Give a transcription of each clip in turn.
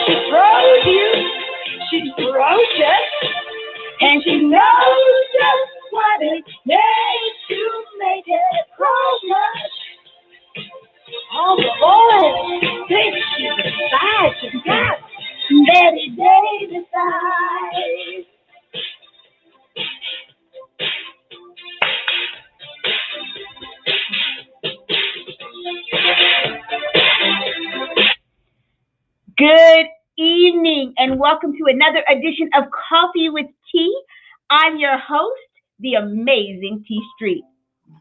She throws you, she's ferocious, and she knows just what it takes to make it grow much. All the boys think she's a size she's got. Betty Davis eyes. Good evening and welcome to another edition of Coffee with Tea. I'm your host, the amazing T Street.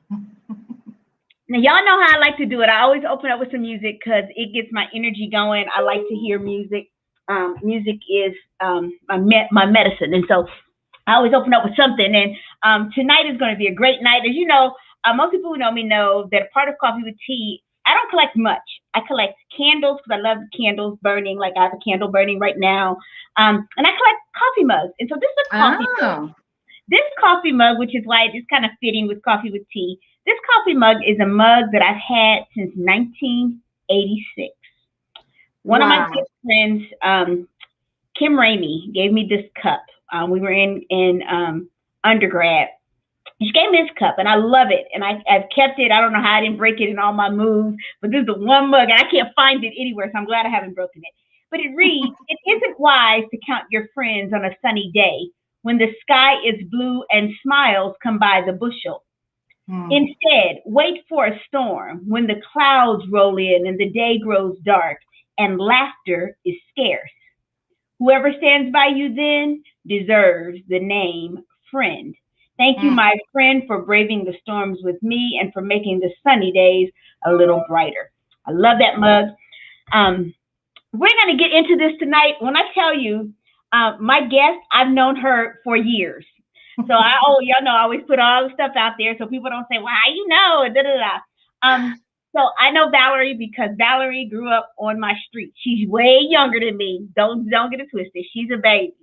Now, y'all know how I like to do it. I always open up with some music because it gets my energy going. I like to hear music. Music is my medicine. And so I always open up with something. And tonight is going to be a great night. As you know, most people who know me know that a part of Coffee with Tea, I don't collect much. I collect candles because I love candles burning. Like I have a candle burning right now. And I collect coffee mugs. And so this is a coffee mug. This coffee mug, which is why it's kind of fitting with Coffee with Tea. This coffee mug is a mug that I've had since 1986. One of my good friends, Kim Ramey, gave me this cup. We were in undergrad. She gave me this cup, and I love it, and I've kept it. I don't know how I didn't break it in all my moves, but this is the one mug, and I can't find it anywhere, so I'm glad I haven't broken it. But it reads, "It isn't wise to count your friends on a sunny day when the sky is blue and smiles come by the bushel. Instead, wait for a storm when the clouds roll in and the day grows dark and laughter is scarce. Whoever stands by you then deserves the name friend. Thank you, my friend, for braving the storms with me and for making the sunny days a little brighter." I love that mug. We're going to get into this tonight. When I tell you, my guest, I've known her for years. So y'all know I always put all the stuff out there so people don't say, "Well, how you know?" Da, da, da. So I know Valerie because Valerie grew up on my street. She's way younger than me. Don't get it twisted. She's a baby.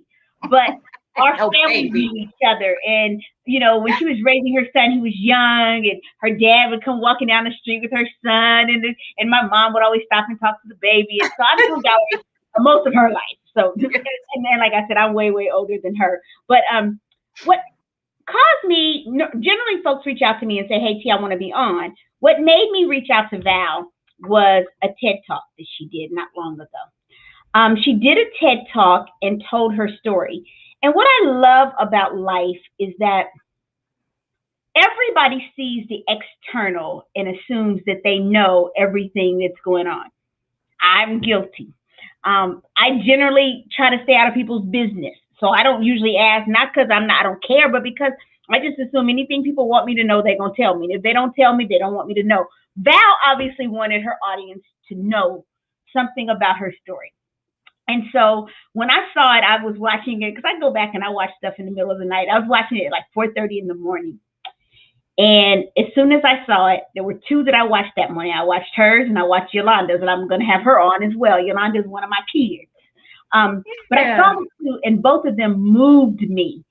But our families knew each other. And, you know, when she was raising her son, he was young. And her dad would come walking down the street with her son. And my mom would always stop and talk to the baby. And so I've known Valerie most of her life. So, and then, like I said, I'm way, way older than her. But what caused me, generally folks reach out to me and say, "Hey, T, I want to be on." What made me reach out to Val was a TED Talk that she did not long ago. She did a TED Talk and told her story. And what I love about life is that everybody sees the external and assumes that they know everything that's going on. I'm guilty. I generally try to stay out of people's business. So I don't usually ask, not because I don't care, but because I just assume anything people want me to know, they're going to tell me. And if they don't tell me, they don't want me to know. Val obviously wanted her audience to know something about her story. And so when I saw it, I was watching it because I go back and I watch stuff in the middle of the night. I was watching it at like 4:30 in the morning. And as soon as I saw it, there were two that I watched that morning. I watched hers and I watched Yolanda's, and I'm going to have her on as well. Yolanda is one of my kids. But I saw the two, and both of them moved me.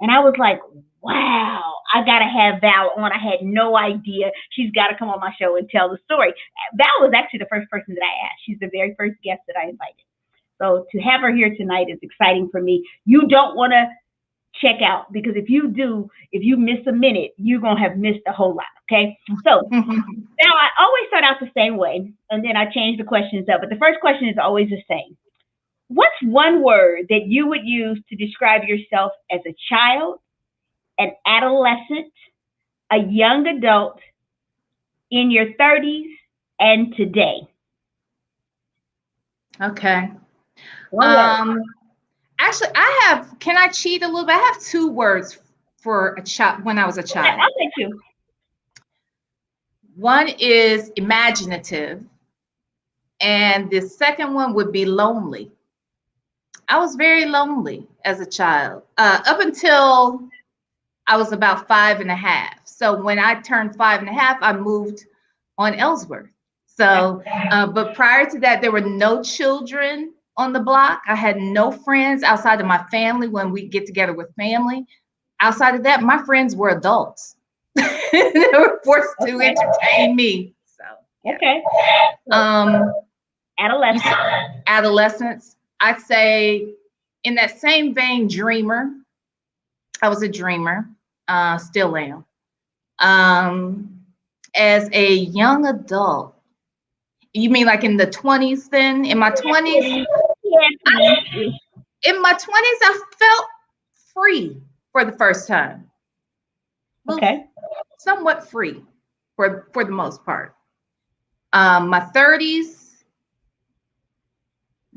And I was like, wow, I got to have Val on. I had no idea. She's got to come on my show and tell the story. Val was actually the first person that I asked. She's the very first guest that I invited. So to have her here tonight is exciting for me. You don't want to check out, because if you do, if you miss a minute, you're going to have missed a whole lot. Okay. So now I always start out the same way, and then I change the questions up. But the first question is always the same. What's one word that you would use to describe yourself as a child, an adolescent, a young adult, in your 30s, and today? Okay. Actually, can I cheat a little bit? I have two words for a child when I was a child. I'll say two. One is imaginative, and the second one would be lonely. I was very lonely as a child, up until I was about 5.5. So when I turned 5.5, I moved on Ellsworth. So, but prior to that, there were no children on the block. I had no friends outside of my family when we get together with family. Outside of that, my friends were adults. They were forced to entertain me. So, yeah. Okay. Adolescence. Adolescence. I'd say in that same vein, dreamer. I was a dreamer, still am. As a young adult, you mean like in the 20s then? In my 20s? In my 20s, I felt free for the first time. Well, Okay. somewhat free for the most part. My 30s,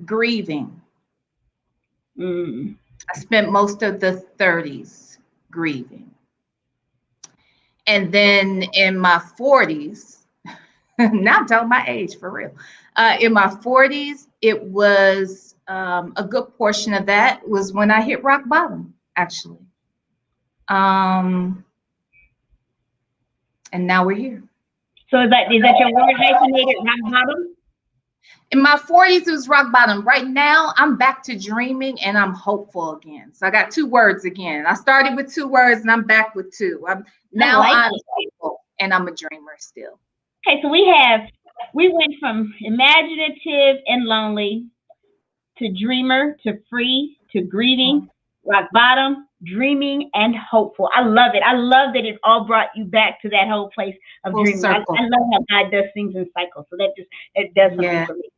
grieving. I spent most of the 30s grieving. And then in my 40s, now I'm telling my age for real. In my 40s, it was a good portion of that was when I hit rock bottom, actually. And now we're here. So is that your word hyphenated, rock bottom? In my 40s, it was rock bottom. Right now, I'm back to dreaming and I'm hopeful again. So I got 2 words again. I started with 2 words and I'm back with 2. I'm hopeful and I'm a dreamer still. Okay, so we went from imaginative and lonely to dreamer to free to grieving, rock bottom, dreaming, and hopeful. I love it. I love that it all brought you back to that whole place of Full dreaming. I love how God does things in cycles. So it does something for me.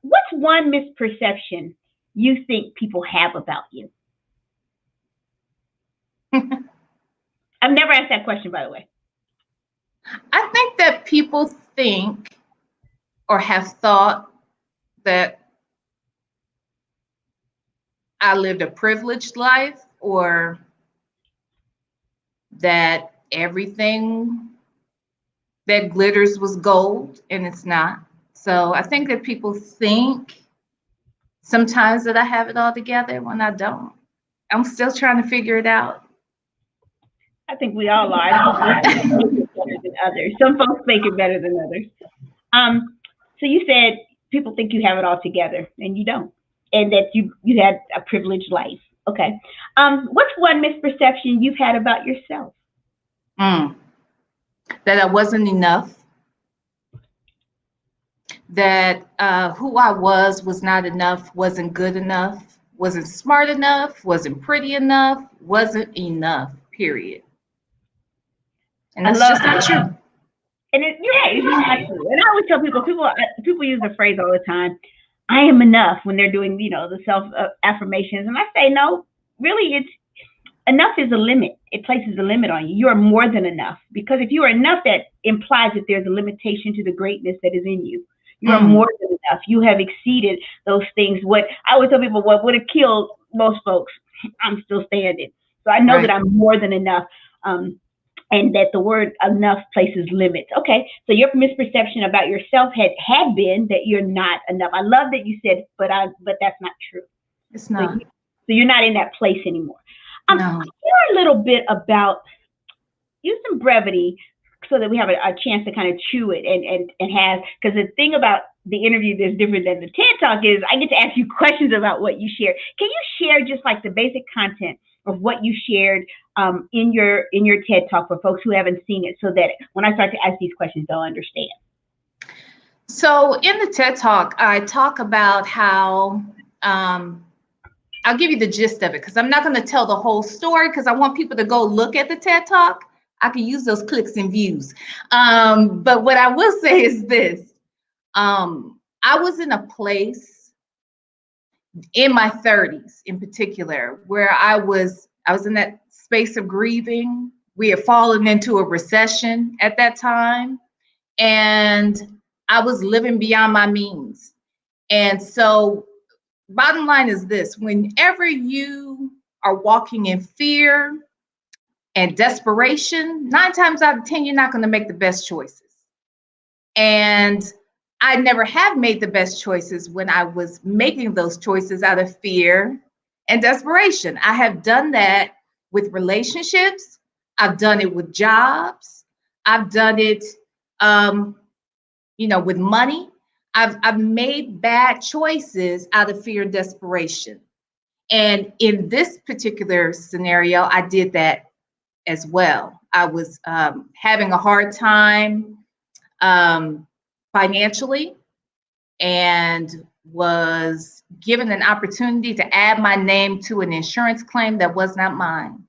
What's one misperception you think people have about you? I've never asked that question, by the way. I think that people think or have thought that I lived a privileged life, or that everything that glitters was gold, and it's not. So I think that people think sometimes that I have it all together when I don't. I'm still trying to figure it out. I think we all are. Some folks make it better than others. Some folks make it better than others. So you said people think you have it all together, and you don't, and that you had a privileged life. Okay. What's one misperception you've had about yourself? That I wasn't enough. That who I was not enough, wasn't good enough, wasn't smart enough, wasn't pretty enough, wasn't enough, period. And that's just not true. And you're right, it's not true. And I always tell people use the phrase all the time, I am enough, when they're doing, the self affirmations. And I say, no, really, it's enough is a limit. It places a limit on you. You are more than enough. Because if you are enough, that implies that there's a limitation to the greatness that is in you. You are more than enough. You have exceeded those things. What I always tell people, what would have killed most folks, I'm still standing. So I know that I'm more than enough. And that the word enough places limits. Okay, so your misperception about yourself had been that you're not enough. I love that you said, but that's not true. It's not. So you're not in that place anymore. No. Share a little bit about, use some brevity so that we have a chance to kind of chew it and have, because the thing about the interview that's different than the TED Talk is I get to ask you questions about what you share. Can you share just like the basic content of what you shared in your TED Talk for folks who haven't seen it, so that when I start to ask these questions, they'll understand? So in the TED Talk, I talk about how, I'll give you the gist of it, because I'm not going to tell the whole story, because I want people to go look at the TED Talk. I can use those clicks and views. But what I will say is this. I was in a place in my 30s in particular, where I was in that space of grieving. We had fallen into a recession at that time, and I was living beyond my means. And so bottom line is this: whenever you are walking in fear and desperation, 9 times out of 10, you're not going to make the best choices. And I never have made the best choices when I was making those choices out of fear and desperation. I have done that with relationships. I've done it with jobs. I've done it, with money. I've made bad choices out of fear and desperation. And in this particular scenario, I did that as well. I was having a hard time financially, and was given an opportunity to add my name to an insurance claim that was not mine.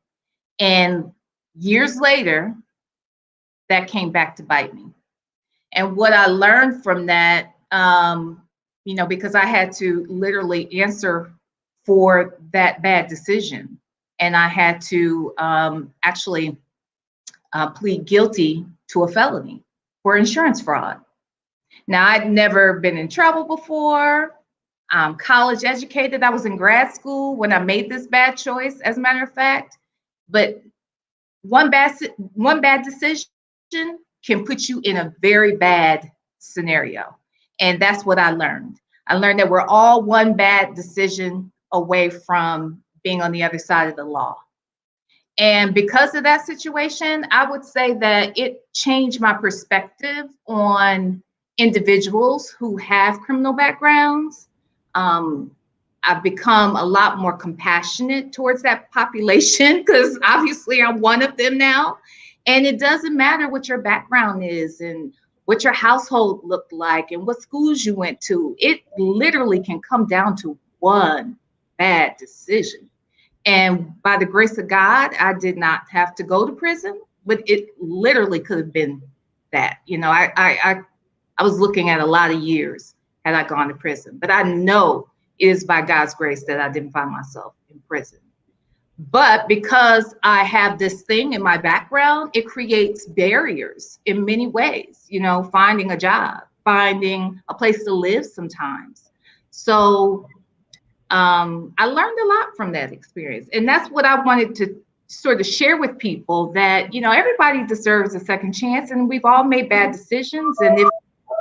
And years later, that came back to bite me. And what I learned from that, because I had to literally answer for that bad decision. And I had to actually plead guilty to a felony for insurance fraud. Now, I'd never been in trouble before. I'm college educated. I was in grad school when I made this bad choice, as a matter of fact. But one bad decision can put you in a very bad scenario. And that's what I learned. I learned that we're all one bad decision away from being on the other side of the law. And because of that situation, I would say that it changed my perspective on individuals who have criminal backgrounds. I've become a lot more compassionate towards that population because obviously I'm one of them now. And it doesn't matter what your background is and what your household looked like and what schools you went to. It literally can come down to one bad decision. And by the grace of God, I did not have to go to prison, but it literally could have been that. I was looking at a lot of years had I gone to prison, but I know it is by God's grace that I didn't find myself in prison. But because I have this thing in my background, it creates barriers in many ways, finding a job, finding a place to live sometimes. So I learned a lot from that experience. And that's what I wanted to sort of share with people, that, everybody deserves a second chance and we've all made bad decisions. And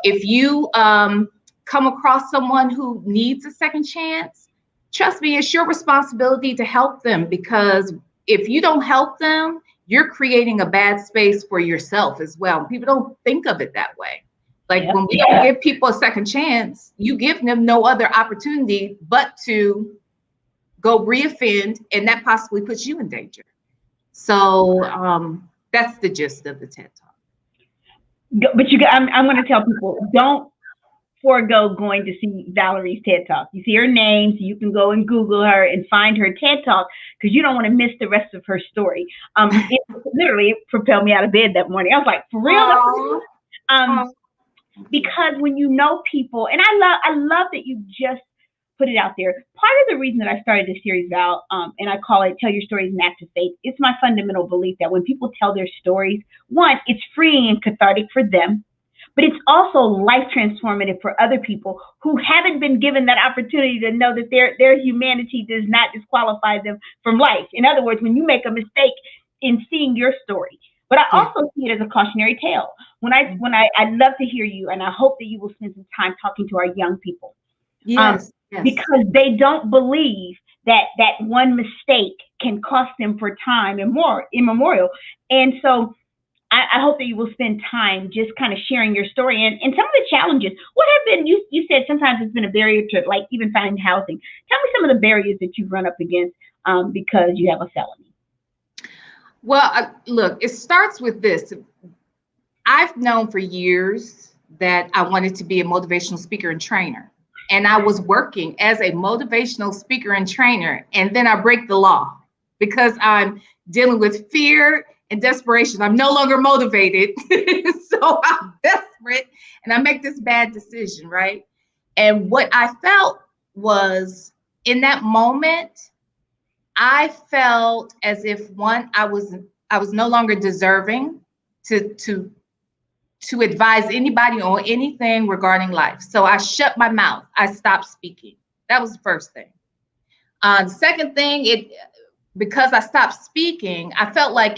if you come across someone who needs a second chance, trust me, it's your responsibility to help them, because if you don't help them, you're creating a bad space for yourself as well. People don't think of it that way. Like when we don't give people a second chance, you give them no other opportunity but to go reoffend, and that possibly puts you in danger. So that's the gist of the TED Talk. But I'm going to tell people, don't forego going to see Valerie's TED Talk. You see her name, so you can go and Google her and find her TED Talk, because you don't want to miss the rest of her story. It literally propelled me out of bed that morning. I was like, for real? Because when you know people, and I love that you just put it out there. Part of the reason that I started this series, Val, and I call it Tell Your Stories an Act of Faith, it's my fundamental belief that when people tell their stories, one, it's freeing and cathartic for them, but it's also life transformative for other people who haven't been given that opportunity to know that their humanity does not disqualify them from life. In other words, when you make a mistake in seeing your story. But I also see it as a cautionary tale. I'd love to hear you, and I hope that you will spend some time talking to our young people. Yes. Because they don't believe that one mistake can cost them for time and more immemorial. And so I hope that you will spend time just kind of sharing your story and some of the challenges. What have been, you said sometimes it's been a barrier to like even finding housing. Tell me some of the barriers that you've run up against because you have a felony. Well, look, it starts with this. I've known for years that I wanted to be a motivational speaker and trainer. And I was working as a motivational speaker and trainer. And then I break the law because I'm dealing with fear and desperation. I'm no longer motivated. So I'm desperate and I make this bad decision, right? And what I felt was in that moment, I felt as if I was no longer deserving to advise anybody on anything regarding life. So I shut my mouth. I stopped speaking. That was the first thing. The second thing, because I stopped speaking, I felt like,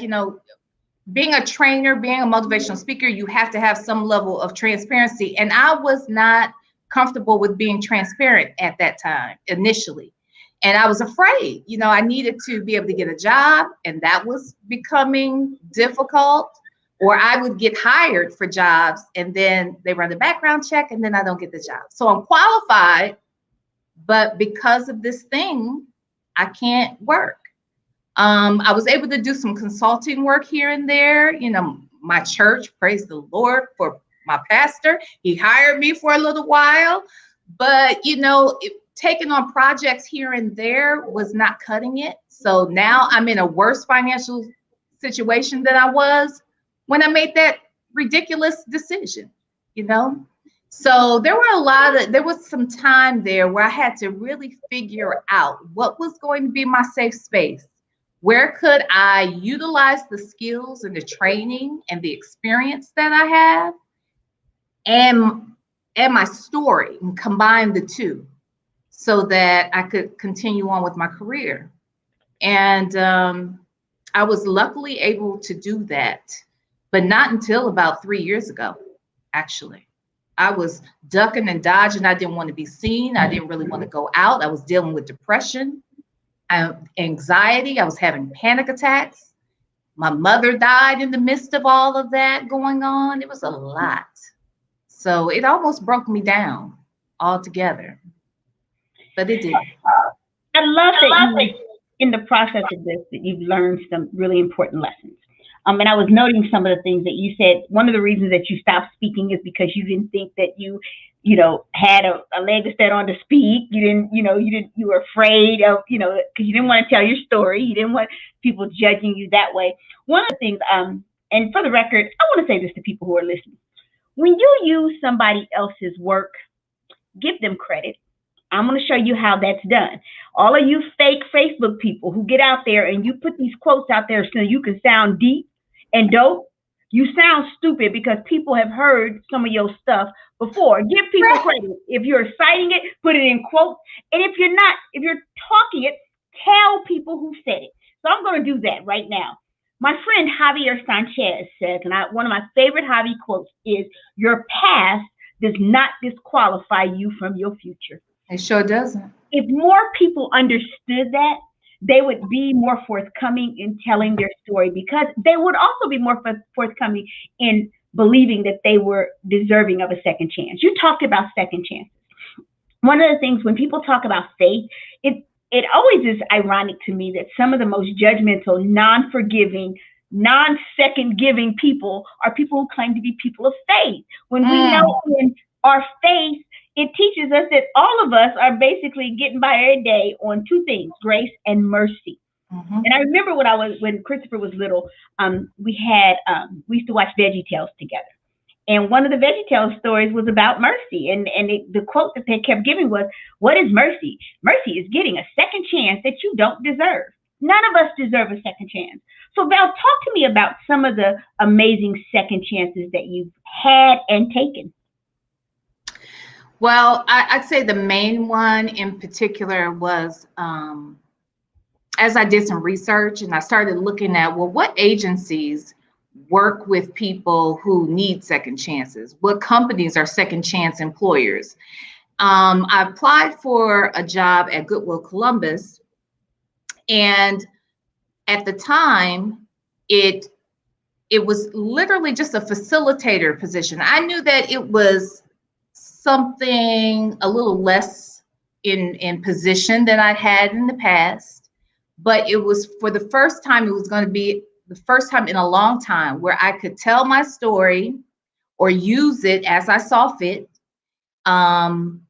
being a trainer, being a motivational speaker, you have to have some level of transparency. And I was not comfortable with being transparent at that time initially. And I was afraid, I needed to be able to get a job, and that was becoming difficult. Or I would get hired for jobs and then they run the background check and then I don't get the job. So I'm qualified, but because of this thing, I can't work. I was able to do some consulting work here and there. My church, praise the Lord for my pastor. He hired me for a little while, But, you know, taking on projects here and there was not cutting it. So now I'm in a worse financial situation than I was when I made that ridiculous decision, you know? So there was some time there where I had to really figure out what was going to be my safe space. Where could I utilize the skills and the training and the experience that I have and my story and combine the two so that I could continue on with my career. And I was luckily able to do that, but not until about 3 years ago, actually. I was ducking and dodging. I didn't want to be seen. I didn't really want to go out. I was dealing with depression, anxiety. I was having panic attacks. My mother died in the midst of all of that going on. It was a lot. So it almost broke me down altogether, but it did. I love that you, in the process of this, that you've learned some really important lessons. And I was noting some of the things that you said. One of the reasons that you stopped speaking is because you didn't think that you know, had a leg to stand on to speak. You didn't, you were afraid of, because you didn't want to tell your story. You didn't want people judging you that way. One of the things, and for the record, I want to say this to people who are listening. When you use somebody else's work, give them credit. I'm going to show you how that's done. All of you fake Facebook people who get out there and you put these quotes out there so you can sound deep and dope, you sound stupid because people have heard some of your stuff before. Give people credit. If you're citing it, put it in quotes. And if you're not, if you're talking it, tell people who said it. So I'm going to do that right now. My friend Javier Sanchez says, and one of my favorite Javi quotes is, your past does not disqualify you from your future. It sure doesn't. If more people understood that, they would be more forthcoming in telling their story, because they would also be more forthcoming in believing that they were deserving of a second chance. You talked about second chances. One of the things when people talk about faith, it always is ironic to me that some of the most judgmental, non-forgiving, non-second giving people are people who claim to be people of faith. When we know in our faith, it teaches us that all of us are basically getting by every day on two things: grace and mercy. Mm-hmm. And I remember when Christopher was little, we used to watch VeggieTales together. And one of the VeggieTales stories was about mercy. And the quote that they kept giving was, what is mercy? Mercy is getting a second chance that you don't deserve. None of us deserve a second chance. So Val, talk to me about some of the amazing second chances that you've had and taken. Well, I'd say the main one in particular was, as I did some research and I started looking at, well, what agencies work with people who need second chances? What companies are second chance employers? I applied for a job at Goodwill Columbus, and at the time, it was literally just a facilitator position. I knew that it was something a little less in position than I'd had in the past, but it was for the first time, it was going to be the first time in a long time where I could tell my story or use it as I saw fit, and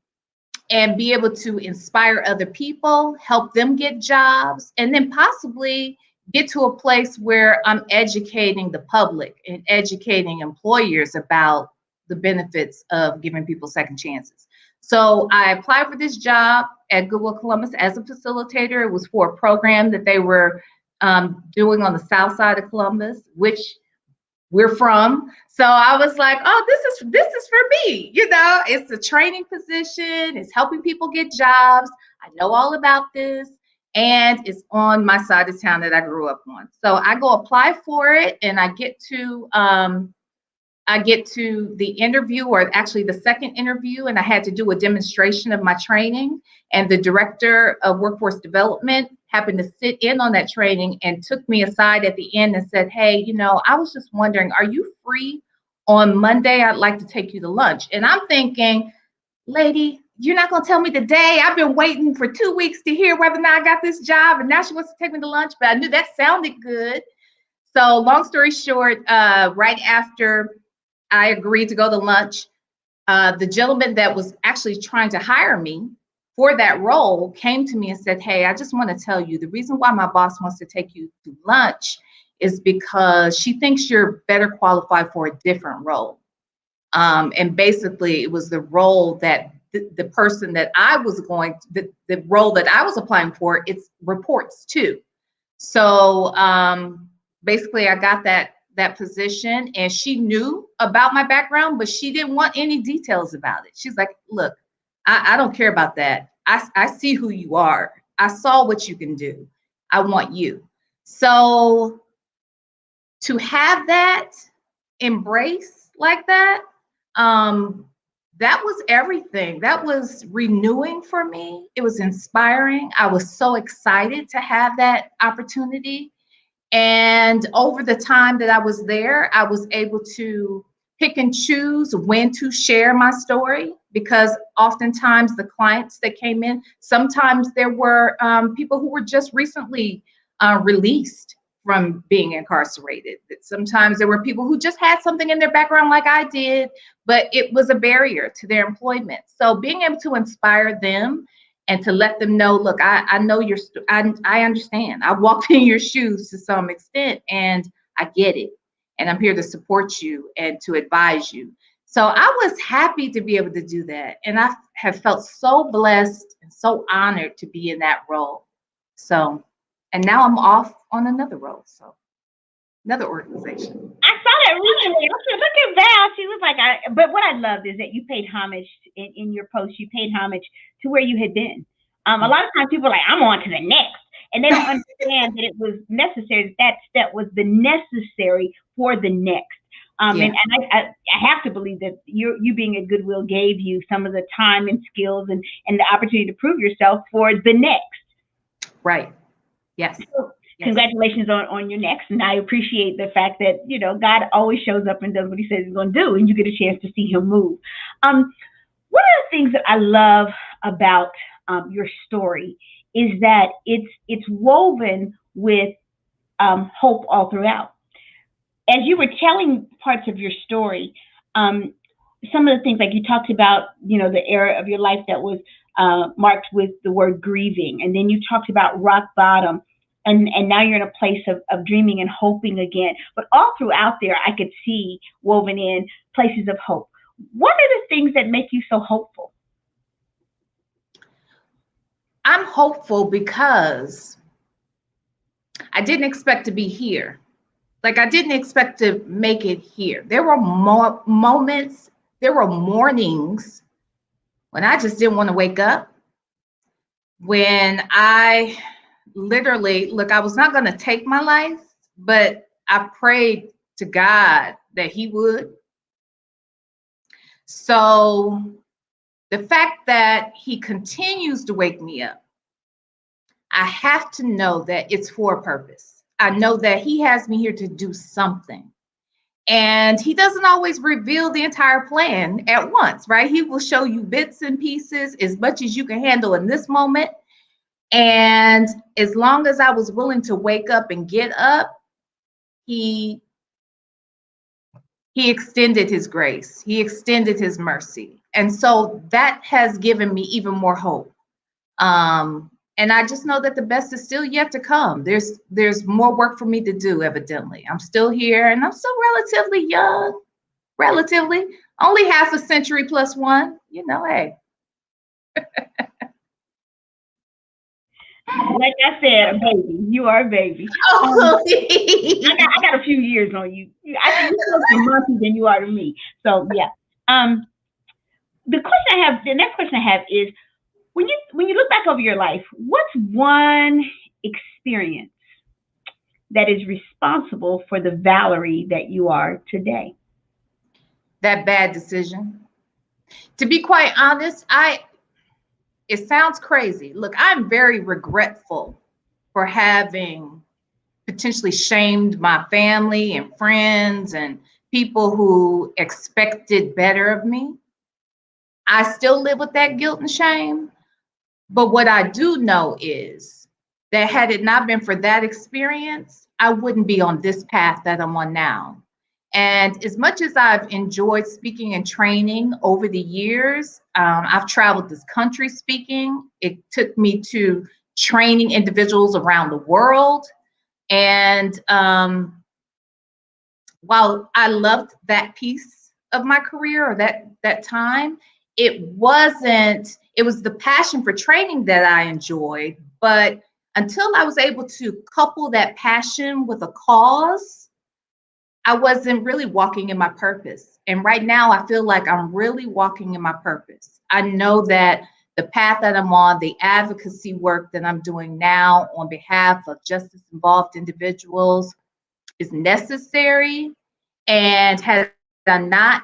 be able to inspire other people, help them get jobs, and then possibly get to a place where I'm educating the public and educating employers about the benefits of giving people second chances. So I applied for this job at Goodwill Columbus as a facilitator. It was for a program that they were doing on the south side of Columbus, which we're from. So I was like, oh, this is for me. You know, it's a training position. It's helping people get jobs. I know all about this. And it's on my side of town that I grew up on. So I go apply for it, and I get to the interview, or actually the second interview, and I had to do a demonstration of my training. And the director of workforce development happened to sit in on that training and took me aside at the end and said, hey, you know, I was just wondering, are you free on Monday? I'd like to take you to lunch. And I'm thinking, lady, you're not going to tell me the day. I've been waiting for 2 weeks to hear whether or not I got this job, and now she wants to take me to lunch. But I knew that sounded good. So long story short, right after I agreed to go to lunch, the gentleman that was actually trying to hire me for that role came to me and said, hey, I just want to tell you the reason why my boss wants to take you to lunch is because she thinks you're better qualified for a different role. And basically, it was the role that the person that I was the role that I was applying for, it's reports to. So basically, I got that position, and she knew about my background, but she didn't want any details about it. She's like, look, I don't care about that. I see who you are. I saw what you can do. I want you. So to have that embrace like that, that was everything. That was renewing for me. It was inspiring. I was so excited to have that opportunity. And over the time that I was there, I was able to pick and choose when to share my story, because oftentimes the clients that came in, sometimes there were people who were just recently released from being incarcerated. Sometimes there were people who just had something in their background like I did, but it was a barrier to their employment. So being able to inspire them and to let them know, look, I know I understand. I walked in your shoes to some extent, and I get it. And I'm here to support you and to advise you. So I was happy to be able to do that. And I have felt so blessed and so honored to be in that role. So, and now I'm off on another role. So another organization. I saw that recently. I said, look at Val. She was like, but what I loved is that you paid homage in your post. You paid homage to where you had been. A lot of times people are like, I'm on to the next. And they don't understand that it was necessary, that step was the necessary for the next. And I have to believe that you being at Goodwill gave you some of the time and skills and the opportunity to prove yourself for the next. Right. Yes. So, congratulations on your next. And I appreciate the fact that, God always shows up and does what he says he's going to do, and you get a chance to see him move. One of the things that I love about your story is that it's woven with hope all throughout. As you were telling parts of your story, some of the things like you talked about, the era of your life that was marked with the word grieving, and then you talked about rock bottom, and now you're in a place of dreaming and hoping again. But all throughout there, I could see woven in places of hope. What are the things that make you so hopeful? I'm hopeful because I didn't expect to be here. Like, I didn't expect to make it here. There were more moments, there were mornings when I just didn't want to wake up. When I literally, look, I was not going to take my life, but I prayed to God that he would. So the fact that he continues to wake me up, I have to know that it's for a purpose. I know that he has me here to do something. And he doesn't always reveal the entire plan at once, right? He will show you bits and pieces as much as you can handle in this moment. And as long as I was willing to wake up and get up, he extended his grace. He extended his mercy. And so that has given me even more hope. And I just know that the best is still yet to come. There's more work for me to do, evidently. I'm still here, and I'm still relatively young, relatively. Only half a century plus one, hey. Like I said, a baby. You are a baby. I got a few years on you. I think you're closer to Monty than you are to me. So, yeah. The next question I have is, when you look back over your life, what's one experience that is responsible for the Valerie that you are today? That bad decision. To be quite honest, it sounds crazy. Look, I'm very regretful for having potentially shamed my family and friends and people who expected better of me. I still live with that guilt and shame. But what I do know is that had it not been for that experience, I wouldn't be on this path that I'm on now. And as much as I've enjoyed speaking and training over the years, I've traveled this country speaking. It took me to training individuals around the world. And while I loved that piece of my career or that time, it was the passion for training that I enjoyed. But until I was able to couple that passion with a cause, I wasn't really walking in my purpose. And right now I feel like I'm really walking in my purpose. I know that the path that I'm on, the advocacy work that I'm doing now on behalf of justice involved individuals is necessary. And had I not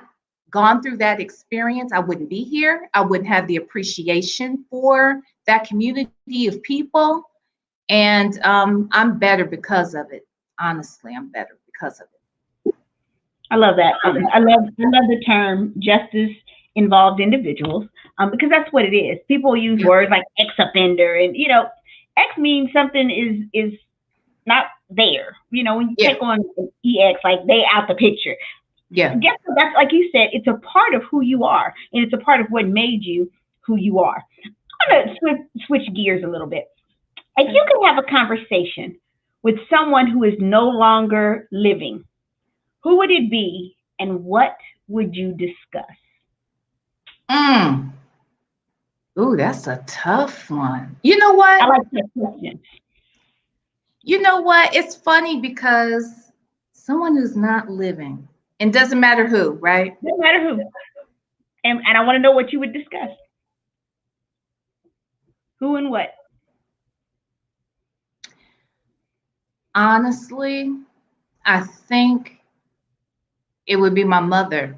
gone through that experience, I wouldn't be here. I wouldn't have the appreciation for that community of people. And I'm better because of it. Honestly, I'm better because of it. I love that. I love the term justice involved individuals, because that's what it is. People use words like ex offender, and X means something is not there. When you take on EX, like they out the picture. Yeah. Guess what? That's like you said. It's a part of who you are, and it's a part of what made you who you are. I'm gonna switch gears a little bit. If you could have a conversation with someone who is no longer living, who would it be, and what would you discuss? Ooh, that's a tough one. You know what? I like that question. You know what? It's funny because someone who's not living, and doesn't matter who, right? Doesn't matter who. And I want to know what you would discuss. Who and what? Honestly, I think it would be my mother.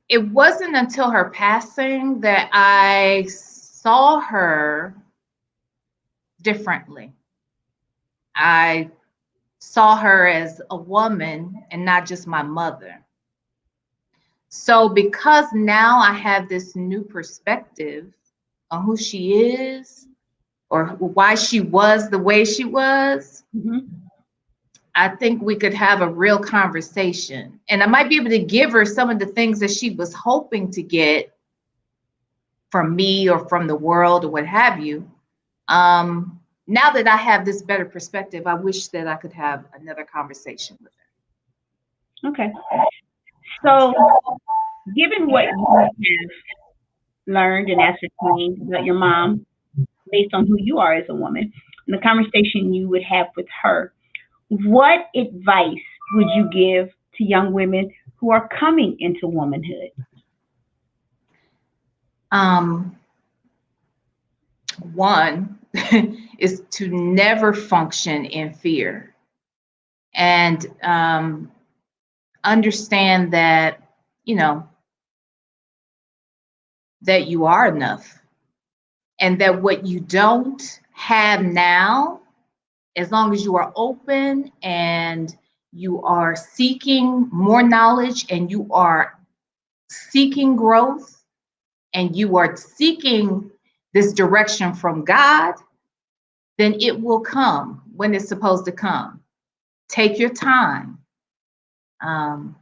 It wasn't until her passing that I saw her differently. I saw her as a woman and not just my mother. So because now I have this new perspective on who she is or why she was the way she was, I think we could have a real conversation. And I might be able to give her some of the things that she was hoping to get from me or from the world or what have you. Now that I have this better perspective, I wish that I could have another conversation with her. Okay. So, given what you have learned and ascertained about your mom, based on who you are as a woman, and the conversation you would have with her, what advice would you give to young women who are coming into womanhood? One is to never function in fear, and understand that, that you are enough, and that what you don't have now, as long as you are open and you are seeking more knowledge and you are seeking growth and you are seeking this direction from God, then it will come when it's supposed to come. Take your time, and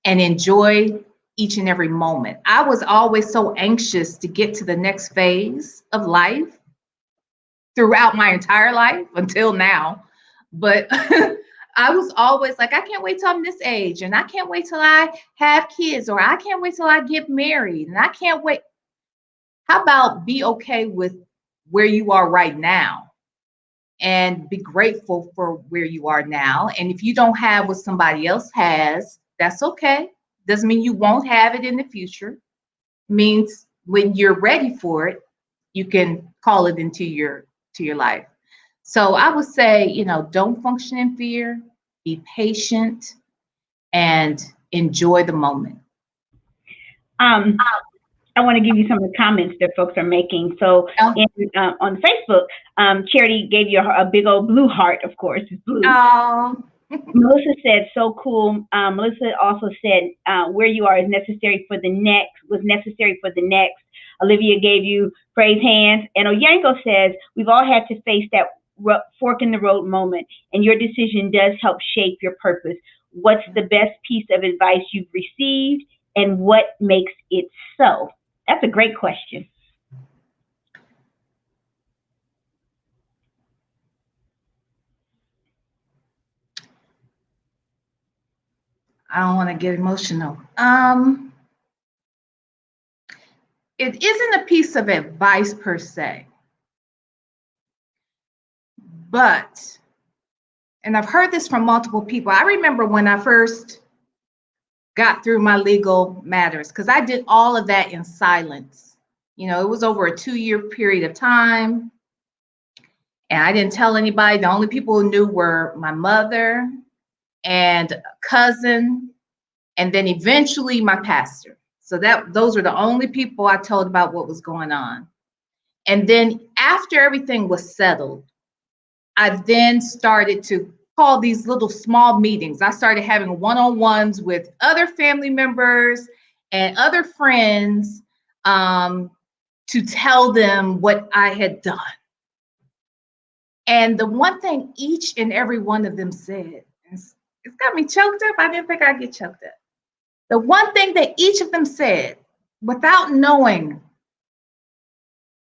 enjoy each and every moment. I was always so anxious to get to the next phase of life throughout my entire life until now. But I was always like, I can't wait till I'm this age, and I can't wait till I have kids, or I can't wait till I get married, and I can't wait. How about be okay with where you are right now and be grateful for where you are now? And if you don't have what somebody else has, that's okay. Doesn't mean you won't have it in the future. It means when you're ready for it, you can call it into your life. So I would say, don't function in fear, be patient, and enjoy the moment. I want to give you some of the comments that folks are making. So on Facebook, Charity gave you a big old blue heart, of course. It's blue. Oh. Melissa said, so cool. Melissa also said, where you are is necessary for the next, was necessary for the next. Olivia gave you praise hands. And Oyanko says, we've all had to face that fork in the road moment, and your decision does help shape your purpose. What's the best piece of advice you've received, and what makes it so? That's a great question. I don't want to get emotional. It isn't a piece of advice per se, but, and I've heard this from multiple people. I remember when I first got through my legal matters, because I did all of that in silence. You know, it was over a 2-year period of time, and I didn't tell anybody. The only people who knew were my mother and a cousin, and then eventually my pastor. So those were the only people I told about what was going on. And then after everything was settled, I then started to call these little small meetings. I started having one-on-ones with other family members and other friends to tell them what I had done. And the one thing each and every one of them said, it's got me choked up. I didn't think I'd get choked up. The one thing that each of them said, without knowing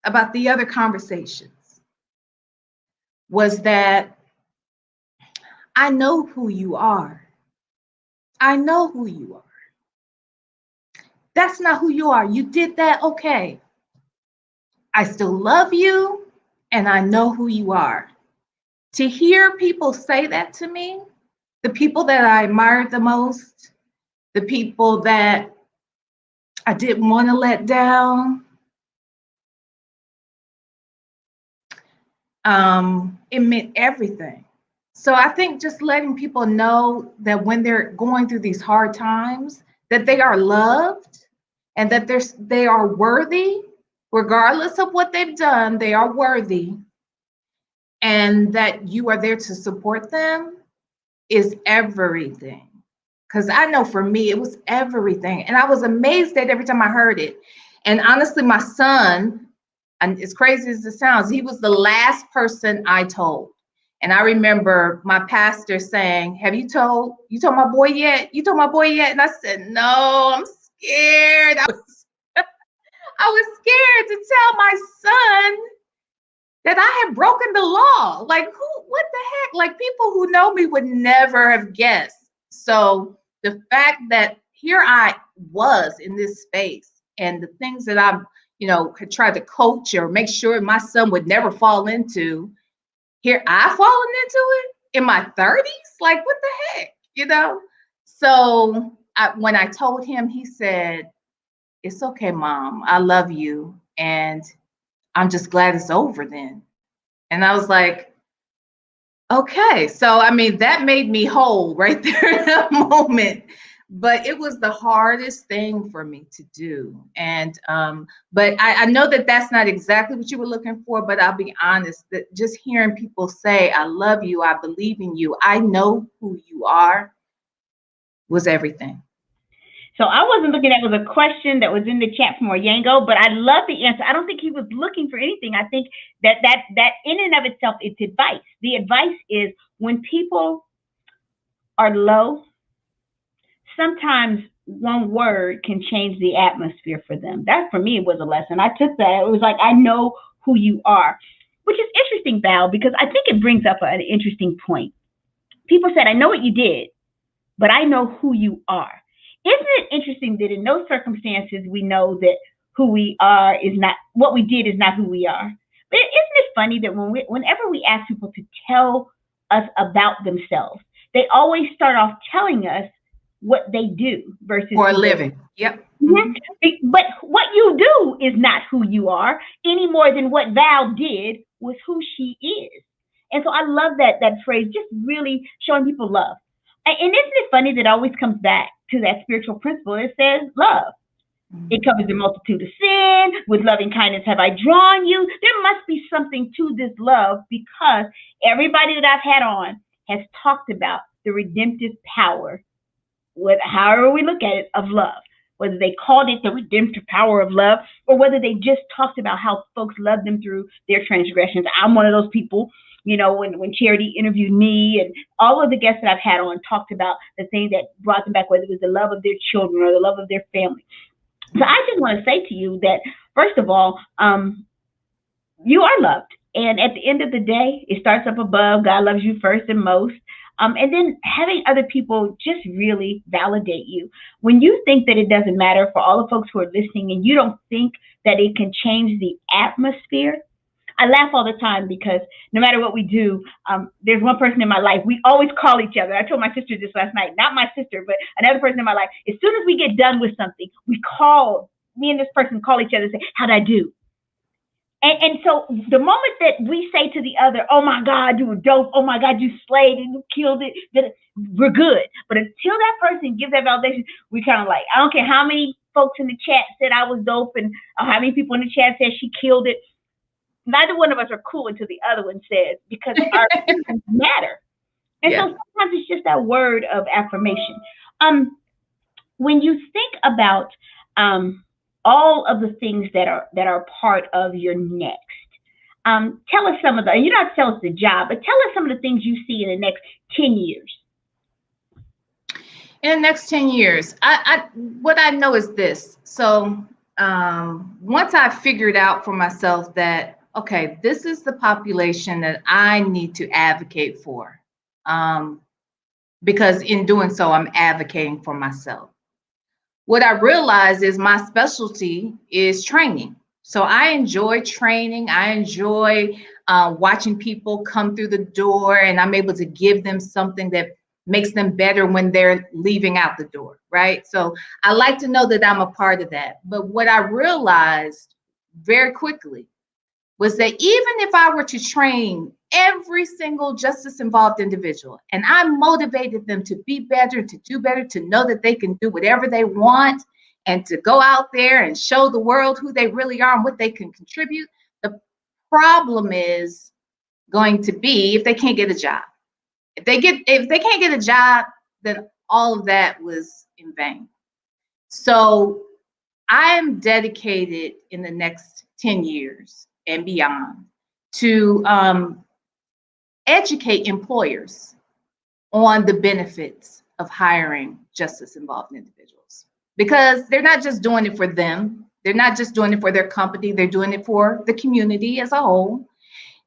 about the other conversations, was that I know who you are. I know who you are. That's not who you are. You did that, okay. I still love you, and I know who you are. To hear people say that to me, the people that I admired the most, the people that I didn't want to let down, it meant everything. So I think just letting people know that when they're going through these hard times, that they are loved and that they are worthy, regardless of what they've done, they are worthy, and that you are there to support them is everything. Because I know for me, it was everything. And I was amazed at every time I heard it. And honestly, my son, and as crazy as it sounds, he was the last person I told. And I remember my pastor saying, have you told my boy yet? You told my boy yet? And I said, no, I'm scared. I was scared to tell my son that I had broken the law. Like, what the heck? Like, people who know me would never have guessed. So the fact that here I was in this space, and the things that I'm, had tried to coach or make sure my son would never fall into, here I've fallen into it in my 30s. Like, what the heck, So when I told him, he said, it's okay, Mom. I love you. And I'm just glad it's over then. And I was like, okay. So, I mean, that made me whole right there in that moment. But it was the hardest thing for me to do. And, but I know that that's not exactly what you were looking for, but I'll be honest, that just hearing people say, I love you, I believe in you, I know who you are, was everything. So I wasn't looking, that was a question that was in the chat from Oyango, but I love the answer. I don't think he was looking for anything. I think that in and of itself, it's advice. The advice is when people are low, sometimes one word can change the atmosphere for them. That for me was a lesson. I took that. It was like, I know who you are, which is interesting, Val, because I think it brings up an interesting point. People said, I know what you did, but I know who you are. Isn't it interesting that in those circumstances, we know that who we are is not, what we did is not who we are? But isn't it funny that whenever we ask people to tell us about themselves, they always start off telling us what they do versus for a living. Yep. Mm-hmm. But what you do is not who you are any more than what Val did was who she is. And so I love that phrase, just really showing people love. And isn't it funny that it always comes back to that spiritual principle? It says love. It covers the multitude of sin. With loving kindness have I drawn you. There must be something to this love, because everybody that I've had on has talked about the redemptive power, however we look at it, of love. Whether they called it the redemptive power of love, or whether they just talked about how folks love them through their transgressions. I'm one of those people when Charity interviewed me, and all of the guests that I've had on talked about the thing that brought them back, whether it was the love of their children or the love of their family. So I just want to say to you that, first of all, you are loved. And at the end of the day, it starts up above. God loves you first and most. And then having other people just really validate you. When you think that it doesn't matter, for all the folks who are listening, and you don't think that it can change the atmosphere, I laugh all the time because no matter what we do, there's one person in my life. We always call each other. I told my sister this last night, not my sister, but another person in my life. As soon as we get done with something, me and this person call each other and say, how'd I do? And so the moment that we say to the other, oh my God, you were dope. Oh my God, you slayed and you killed it. Then we're good. But until that person gives that validation, we kind of like, I don't care how many folks in the chat said I was dope and how many people in the chat said she killed it. Neither one of us are cool until the other one says, because our opinions matter. And so sometimes it's just that word of affirmation. When you think about all of the things that are part of your next, tell us some of the. You don't have to tell us the job, but tell us some of the things you see in the next 10 years. In the next 10 years, what I know is this. So once I figured out for myself that, okay, this is the population that I need to advocate for, because in doing so, I'm advocating for myself. What I realized is my specialty is training. So I enjoy training. I enjoy watching people come through the door, and I'm able to give them something that makes them better when they're leaving out the door, right? So I like to know that I'm a part of that. But what I realized very quickly was that even if I were to train every single justice involved individual, and I motivated them to be better, to do better, to know that they can do whatever they want, and to go out there and show the world who they really are and what they can contribute, the problem is going to be if they can't get a job. If they can't get a job, then all of that was in vain. So I am dedicated in the next 10 years and beyond to educate employers on the benefits of hiring justice involved individuals, because they're not just doing it for them. They're not just doing it for their company. They're doing it for the community as a whole.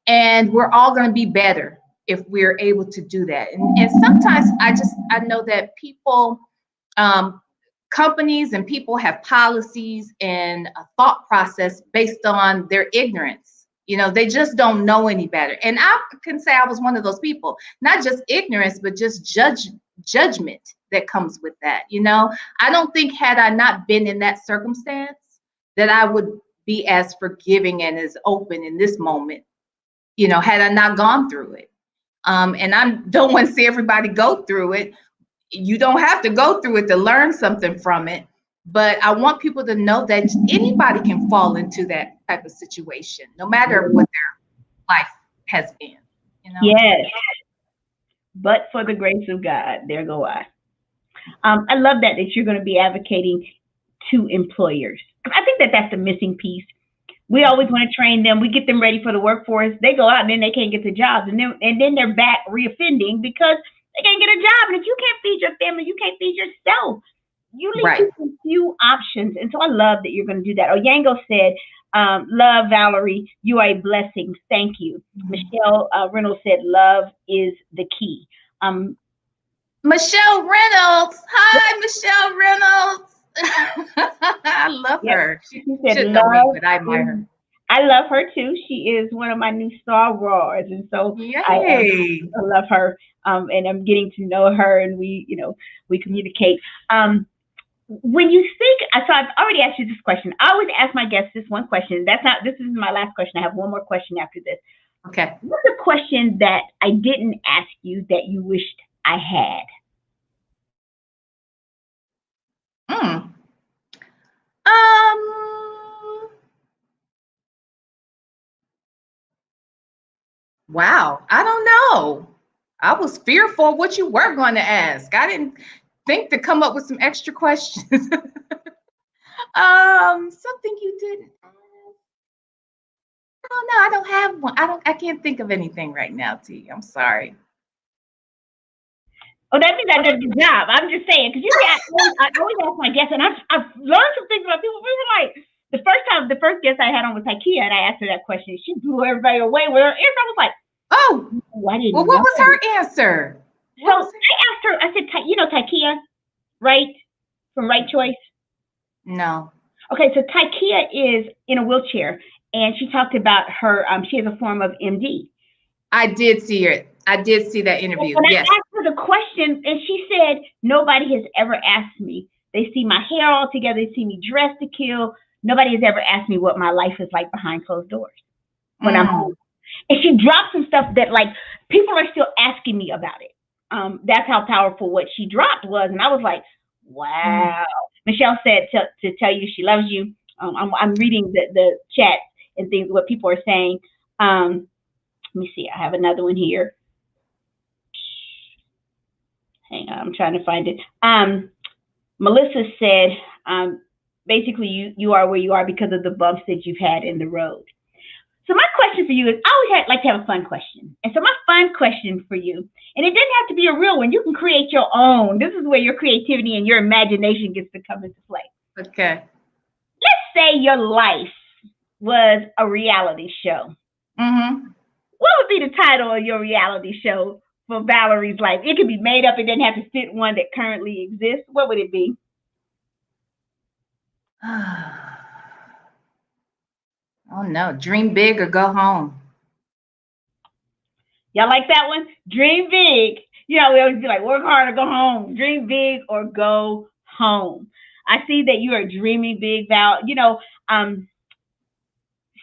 And we're all going to be better if we're able to do that. And sometimes I know that people, companies and people have policies and a thought process based on their ignorance. They just don't know any better. And I can say I was one of those people, not just ignorance, but just judgment that comes with that. I don't think, had I not been in that circumstance, that I would be as forgiving and as open in this moment, had I not gone through it. And I don't want to see everybody go through it. You don't have to go through it to learn something from it. But I want people to know that anybody can fall into that type of situation, no matter what their life has been. Yes. But for the grace of God, there go I. I love that you're going to be advocating to employers. I think that that's the missing piece. We always want to train them. We get them ready for the workforce. They go out and then they can't get the jobs, and then they're back reoffending because they can't get a job. And if you can't feed your family, you can't feed yourself. You leave some few options. And so I love that you're going to do that. Oyango said, love, Valerie, you are a blessing. Thank you. Michelle Reynolds said, love is the key. Michelle Reynolds. Hi, Michelle Reynolds. I love her. She said, love, me, but I admire her. I love her too. She is one of my new Star Wars, and so I love her. And I'm getting to know her, and we communicate. When you think, so I've already asked you this question. I always ask my guests this one question. This is my last question. I have one more question after this. Okay. What's a question that I didn't ask you that you wished I had? Wow, I don't know. I was fearful of what you were going to ask. I didn't think to come up with some extra questions. Something you didn't ask. don't know. I don't have one. I can't think of anything right now, T. I'm sorry. Oh, that means I did a good job. I'm just saying, because you see, I always ask my guests, and I've learned some things about people. We were like, the first guest I had on was Ikea, and I asked her that question. She blew everybody away with her answer. I was like, Oh, I didn't well, know. what was her answer? So I asked her, I said, you know Ikea, right? From Right Choice? No. Okay, so Ikea is in a wheelchair, and she talked about her, she has a form of MD. I did see her. I did see that interview. When Yes. I asked her the question, and she said, nobody has ever asked me. They see my hair all together. They see me dressed to kill. Nobody has ever asked me what my life is like behind closed doors when I'm home. And she dropped some stuff that, like, people are still asking me about it. That's how powerful what she dropped was. And I was like, wow. Michelle said to tell you she loves you. I'm reading the chat and things, what people are saying. Let me see. I have another one here. Hang on, I'm trying to find it. Melissa said, basically, you are where you are because of the bumps that you've had in the road. So my question for you is, I always like to have a fun question. And so my fun question for you, and it doesn't have to be a real one. You can create your own. This is where your creativity and your imagination gets to come into play. Okay. Let's say your life was a reality show. Mm-hmm. What would be the title of your reality show for Valerie's life? It could be made up. It doesn't have to fit one that currently exists. What would it be? Oh no, dream big or go home. Y'all like that one? Dream big. You know, we always be like, work hard or go home. Dream big or go home. I see that you are dreaming big, Val. You know,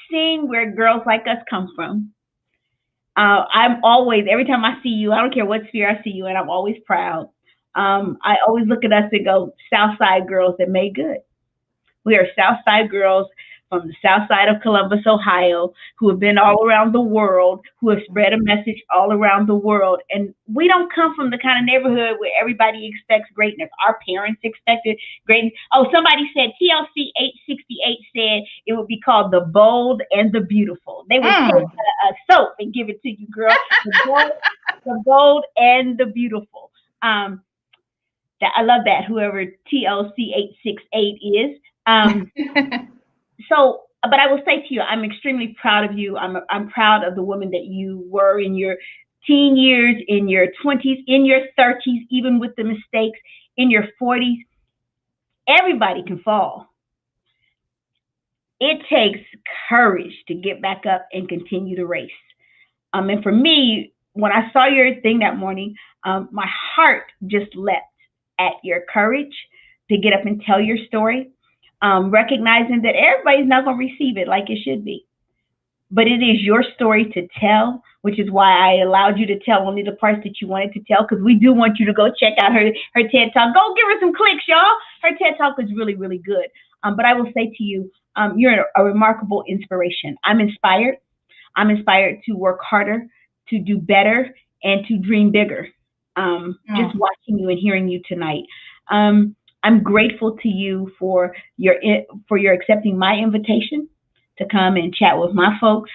seeing where girls like us come from. I'm always, every time I see you, I don't care what sphere I see you in, I'm always proud. I always look at us and go, Southside girls that made good. We are Southside girls from the south side of Columbus, Ohio, who have been all around the world, who have spread a message all around the world. And we don't come from the kind of neighborhood where everybody expects greatness. Our parents expected greatness. Oh, somebody said, TLC 868 said it would be called The Bold and the Beautiful. They would take a soap and give it to you, girl. The bold and the Beautiful. I love that, whoever TLC 868 is. So, but I will say to you, I'm extremely proud of you. I'm proud of the woman that you were in your teen years, in your 20s, in your 30s, even with the mistakes, in your 40s. Everybody can fall. It takes courage to get back up and continue the race. And for me, when I saw your thing that morning, my heart just leapt at your courage to get up and tell your story. Recognizing that everybody's not going to receive it like it should be. But it is your story to tell, which is why I allowed you to tell only the parts that you wanted to tell, because we do want you to go check out her TED Talk. Go give her some clicks, y'all. Her TED Talk is really, really good. But I will say to you, you're a remarkable inspiration. I'm inspired. I'm inspired to work harder, to do better, and to dream bigger. Just watching you and hearing you tonight. I'm grateful to you for your accepting my invitation to come and chat with my folks.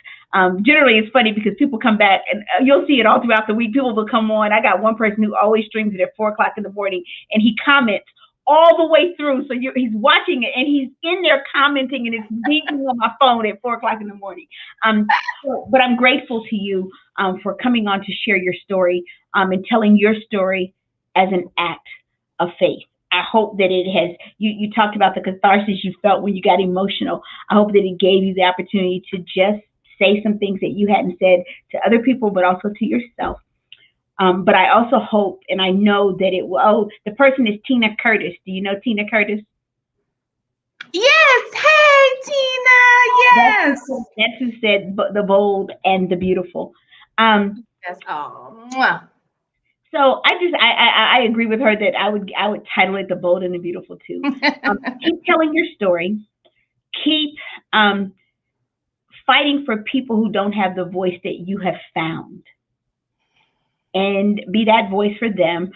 Generally, it's funny because people come back, and you'll see it all throughout the week. People will come on. I got one person who always streams it at 4:00 in the morning, and he comments all the way through. So he's watching it, and he's in there commenting, and it's beeping on my phone at 4:00 in the morning. But I'm grateful to you for coming on to share your story and telling your story as an act of faith. I hope that it has, you talked about the catharsis you felt when you got emotional. I hope that it gave you the opportunity to just say some things that you hadn't said to other people, but also to yourself. But I also hope, and I know that it will, the person is Tina Curtis. Do you know Tina Curtis? Yes. Hey, Tina. Yes. That's who said The Bold and the Beautiful. That's all. Mwah. So I agree with her that I would title it The Bold and the Beautiful too. Keep telling your story. Keep fighting for people who don't have the voice that you have found, and be that voice for them.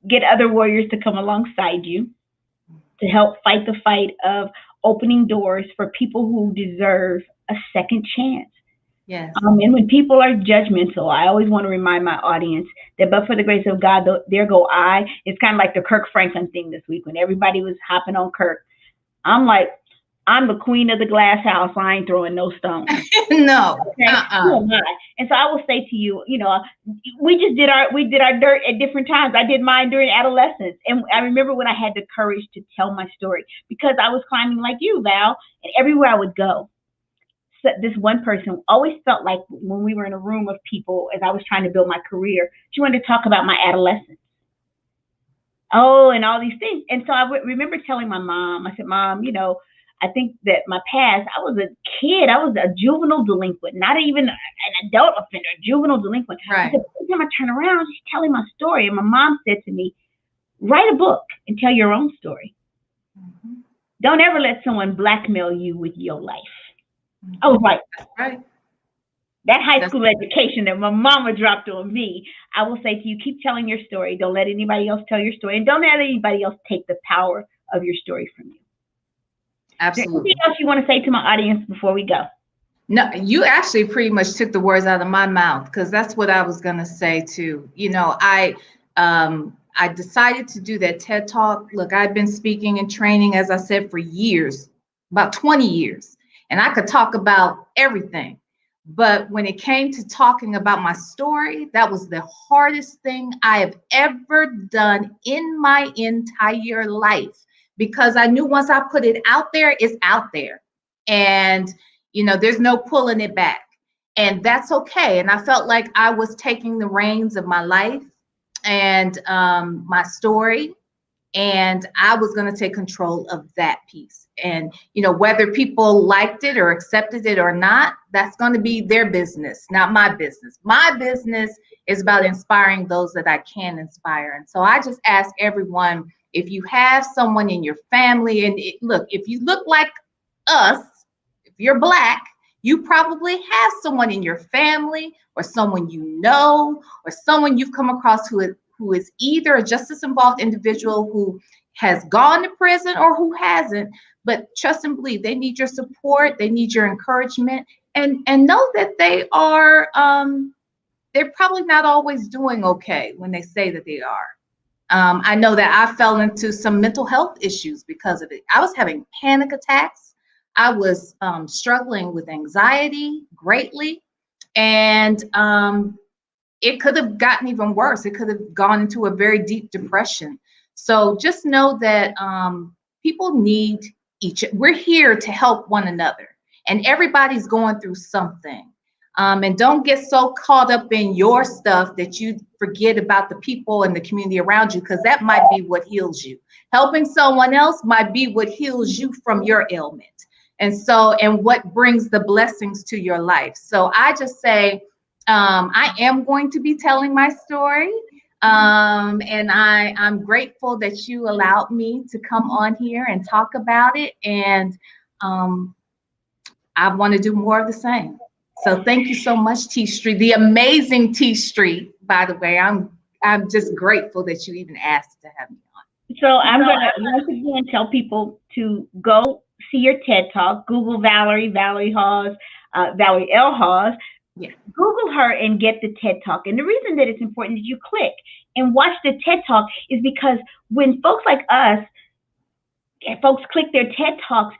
Get other warriors to come alongside you to help fight the fight of opening doors for people who deserve a second chance. Yes. And when people are judgmental, I always want to remind my audience that, but for the grace of God, there go I. It's kind of like the Kirk Franklin thing this week when everybody was hopping on Kirk. I'm like, I'm the queen of the glass house. I ain't throwing no stones. No. Okay? Who am I? And so I will say to you, we did our dirt at different times. I did mine during adolescence. And I remember when I had the courage to tell my story because I was climbing like you, Val, and everywhere I would go, so this one person always felt like when we were in a room of people, as I was trying to build my career, she wanted to talk about my adolescence. Oh, and all these things. And so I remember telling my mom, I said, Mom, I think that my past, I was a kid. I was a juvenile delinquent, not even an adult offender, a juvenile delinquent. Right. I said, every time I turn around, she's telling my story. And my mom said to me, write a book and tell your own story. Mm-hmm. Don't ever let someone blackmail you with your life. Mm-hmm. I was like, that's right. That high school education that my mama dropped on me, I will say to you, keep telling your story. Don't let anybody else tell your story. And don't let anybody else take the power of your story from you. Absolutely. Anything else you want to say to my audience before we go? No, you actually pretty much took the words out of my mouth because that's what I was going to say too. I decided to do that TED Talk. Look, I've been speaking and training, as I said, for years, about 20 years, and I could talk about everything. But when it came to talking about my story, that was the hardest thing I have ever done in my entire life, because I knew once I put it out there, it's out there. And, there's no pulling it back. And that's okay. And I felt like I was taking the reins of my life and my story. And I was going to take control of that piece. And, whether people liked it or accepted it or not, that's going to be their business, not my business. My business is about inspiring those that I can inspire. And so I just ask everyone, if you have someone in your family, and look, if you look like us, if you're Black, you probably have someone in your family or someone or someone you've come across who is either a justice involved individual who has gone to prison or who hasn't, but trust and believe they need your support, they need your encouragement, and know that they are, they're probably not always doing okay when they say that they are. I know that I fell into some mental health issues because of it. I was having panic attacks. I was struggling with anxiety greatly, and it could have gotten even worse. It could have gone into a very deep depression. So just know that people need we're here to help one another, and everybody's going through something. And don't get so caught up in your stuff that you forget about the people and the community around you, because that might be what heals you. Helping someone else might be what heals you from your ailment. And what brings the blessings to your life. So I just say, I am going to be telling my story. And I'm grateful that you allowed me to come on here and talk about it. And I want to do more of the same. So thank you so much, T Street, the amazing T Street, by the way. I'm just grateful that you even asked to have me on. So I'm going to once again tell people to go see your TED Talk. Google Valerie Hawes, Valerie L. Hawes. Yeah. Google her and get the TED Talk. And the reason that it's important that you click and watch the TED Talk is because when folks like us, folks click their TED Talks,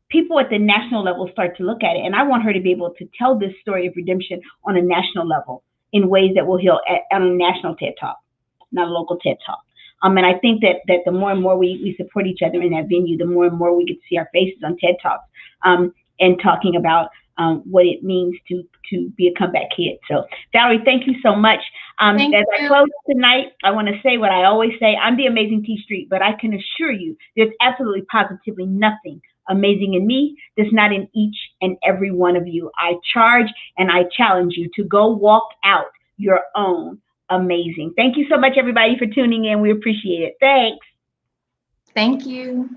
people at the national level start to look at it. And I want her to be able to tell this story of redemption on a national level in ways that will heal on a national TED Talk, not a local TED Talk. And I think that the more and more we support each other in that venue, the more and more we get to see our faces on TED Talks and talking about what it means to be a comeback kid. So, Valerie, thank you so much. As I close tonight, I want to say what I always say. I'm the amazing T Street, but I can assure you there's absolutely positively nothing amazing in me that's not in each and every one of you. I charge and I challenge you to go walk out your own amazing. Thank you so much, everybody, for tuning in. We appreciate it. Thanks. Thank you.